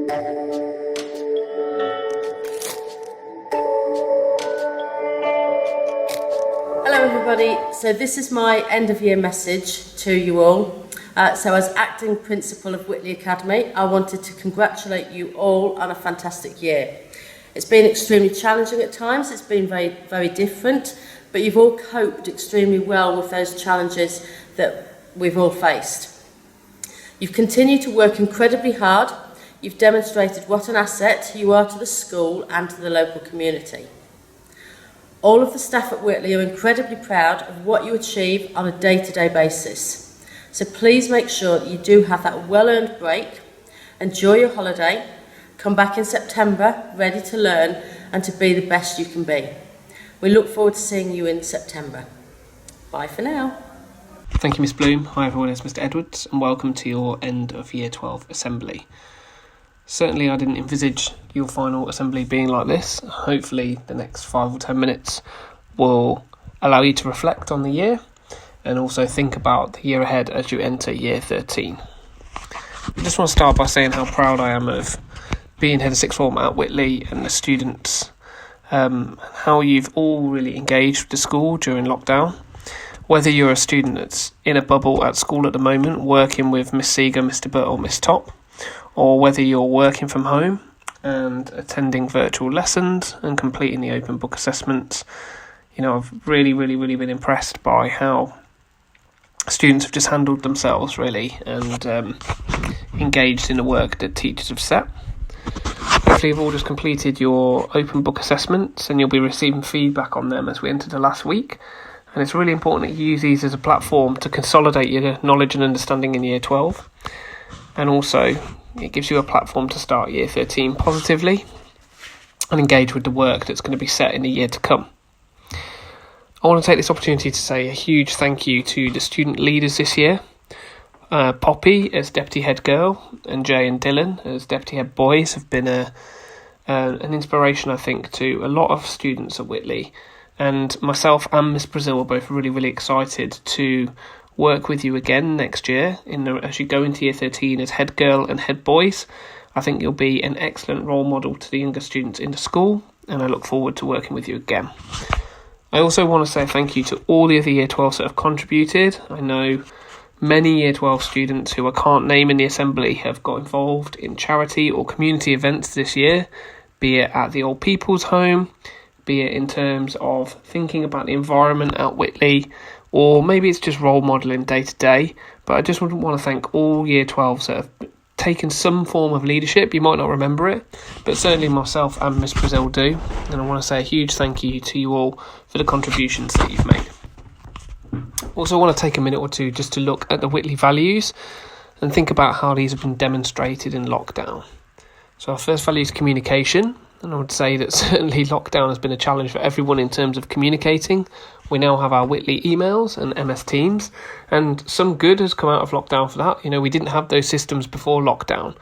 Hello everybody, so this is my end of year message to you all. So as acting principal of Whitley Academy, I wanted to congratulate you all on a fantastic year. It's been extremely challenging at times, it's been very, very different, but you've all coped extremely well with those challenges that we've all faced. You've continued to work incredibly hard, you've demonstrated what an asset you are to the school and to the local community. All of the staff at Whitley are incredibly proud of what you achieve on a day-to-day basis. So please make sure that you do have that well-earned break, enjoy your holiday, come back in September ready to learn and to be the best you can be. We look forward to seeing you in September. Bye for now. Thank you, Miss Bloom. Hi everyone, it's Mr. Edwards and welcome to your end of Year 12 assembly. Certainly I didn't envisage your final assembly being like this. Hopefully the next 5 or 10 minutes will allow you to reflect on the year and also think about the year ahead as you enter Year 13. I just want to start by saying how proud I am of being head of sixth form at Whitley and the students, how you've all really engaged with the school during lockdown. Whether you're a student that's in a bubble at school at the moment, working with Miss Seeger, Mr. Butt or Miss Top, or whether you're working from home and attending virtual lessons and completing the open book assessments, I've really been impressed by how students have just handled themselves really and engaged in the work that teachers have set. Hopefully you've all just completed your open book assessments and you'll be receiving feedback on them as we enter the last week. And it's really important that you use these as a platform to consolidate your knowledge and understanding in Year 12. And also, it gives you a platform to start Year 13 positively and engage with the work that's going to be set in the year to come. I want to take this opportunity to say a huge thank you to the student leaders this year. Poppy as Deputy Head Girl and Jay and Dylan as Deputy Head Boys have been an inspiration, I think, to a lot of students at Whitley. And myself and Miss Brazil are both really excited to work with you again next year as you go into Year 13 as head girl and head boys. I think you'll be an excellent role model to the younger students in the school and I look forward to working with you again. I also want to say thank you to all the other Year 12s that have contributed. I know many Year 12 students who I can't name in the assembly have got involved in charity or community events this year, be it at the Old People's Home, be it in terms of thinking about the environment at Whitley, or maybe it's just role modelling day to day. But I just want to thank all Year 12s that have taken some form of leadership. You might not remember it, but certainly myself and Miss Brazil do. And I want to say a huge thank you to you all for the contributions that you've made. Also, I want to take a minute or two just to look at the Whitley values and think about how these have been demonstrated in lockdown. So our first value is communication. And I would say that certainly lockdown has been a challenge for everyone in terms of communicating. We now have our Whitley emails and MS Teams, and some good has come out of lockdown for that. We didn't have those systems before lockdown.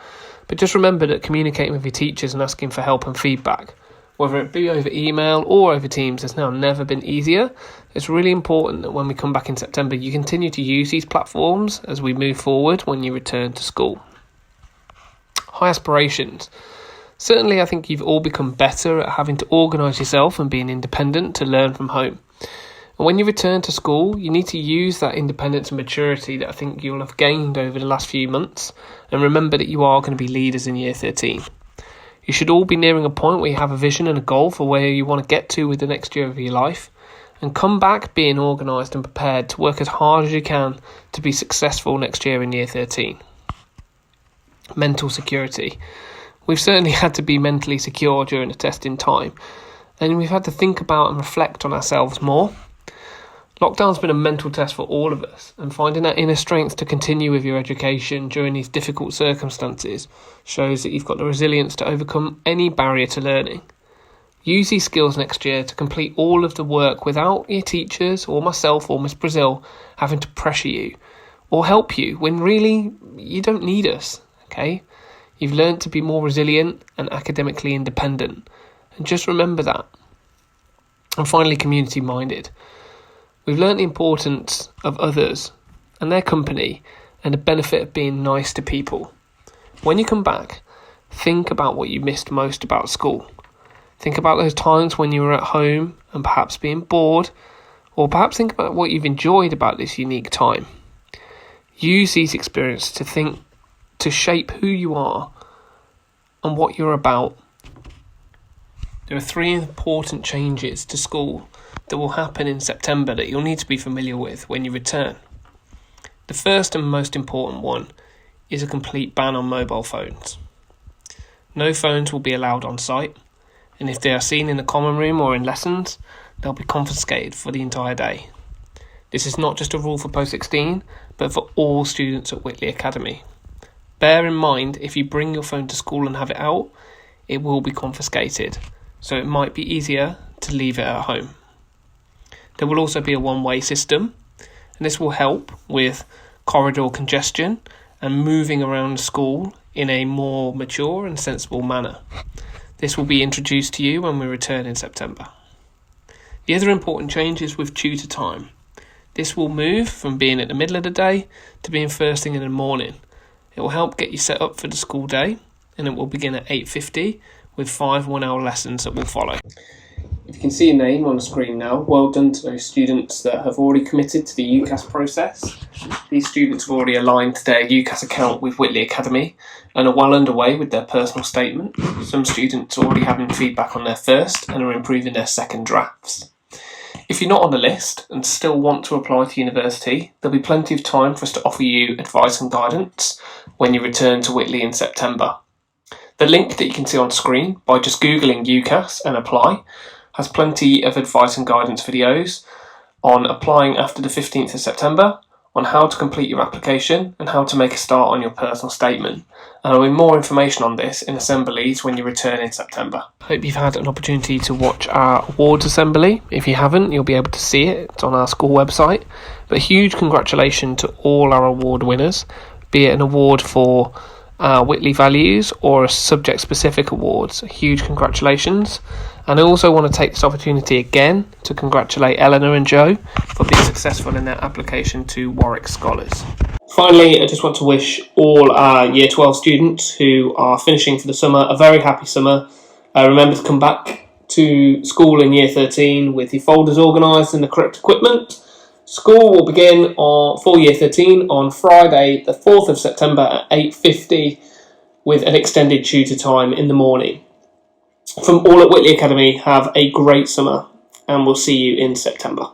But just remember that communicating with your teachers and asking for help and feedback, whether it be over email or over Teams, has now never been easier. It's really important that when we come back in September, you continue to use these platforms as we move forward when you return to school. High aspirations. Certainly, I think you've all become better at having to organise yourself and being independent to learn from home. And when you return to school, you need to use that independence and maturity that I think you'll have gained over the last few months. And remember that you are going to be leaders in Year 13. You should all be nearing a point where you have a vision and a goal for where you want to get to with the next year of your life. And come back being organised and prepared to work as hard as you can to be successful next year in Year 13. Mental security. We've certainly had to be mentally secure during the testing time, and we've had to think about and reflect on ourselves more. Lockdown's been a mental test for all of us, and finding that inner strength to continue with your education during these difficult circumstances shows that you've got the resilience to overcome any barrier to learning. Use these skills next year to complete all of the work without your teachers or myself or Miss Brazil having to pressure you or help you when really you don't need us, okay? You've learned to be more resilient and academically independent. And just remember that. And finally, community-minded. We've learned the importance of others and their company and the benefit of being nice to people. When you come back, think about what you missed most about school. Think about those times when you were at home and perhaps being bored, or perhaps think about what you've enjoyed about this unique time. Use these experiences to shape who you are and what you're about. There are 3 important changes to school that will happen in September that you'll need to be familiar with when you return. The first and most important one is a complete ban on mobile phones. No phones will be allowed on site, and if they are seen in the common room or in lessons, they'll be confiscated for the entire day. This is not just a rule for post-16, but for all students at Whitley Academy. Bear in mind, if you bring your phone to school and have it out, it will be confiscated, so it might be easier to leave it at home. There will also be a one-way system, and this will help with corridor congestion and moving around school in a more mature and sensible manner. This will be introduced to you when we return in September. The other important change is with tutor time. This will move from being at the middle of the day to being first thing in the morning. It will help get you set up for the school day, and it will begin at 8:50 with 5 one-hour lessons that will follow. If you can see your name on the screen now, well done to those students that have already committed to the UCAS process. These students have already aligned their UCAS account with Whitley Academy and are well underway with their personal statement. Some students are already having feedback on their first and are improving their second drafts. If you're not on the list and still want to apply to university, there'll be plenty of time for us to offer you advice and guidance when you return to Whitley in September. The link that you can see on screen by just Googling UCAS and apply has plenty of advice and guidance videos on applying after the 15th of September, on how to complete your application and how to make a start on your personal statement. And there'll be more information on this in assemblies when you return in September. I hope you've had an opportunity to watch our awards assembly. If you haven't, you'll be able to see it. It's on our school website. But a huge congratulations to all our award winners, be it an award for Whitley Values or a subject-specific awards. Huge congratulations. And I also want to take this opportunity again to congratulate Eleanor and Joe for being successful in their application to Warwick Scholars. Finally, I just want to wish all our Year 12 students who are finishing for the summer a very happy summer. Remember to come back to school in Year 13 with your folders organised and the correct equipment. School will begin for Year 13 on Friday the 4th of September at 8:50 with an extended tutor time in the morning. From all at Whitley Academy, have a great summer and we'll see you in September.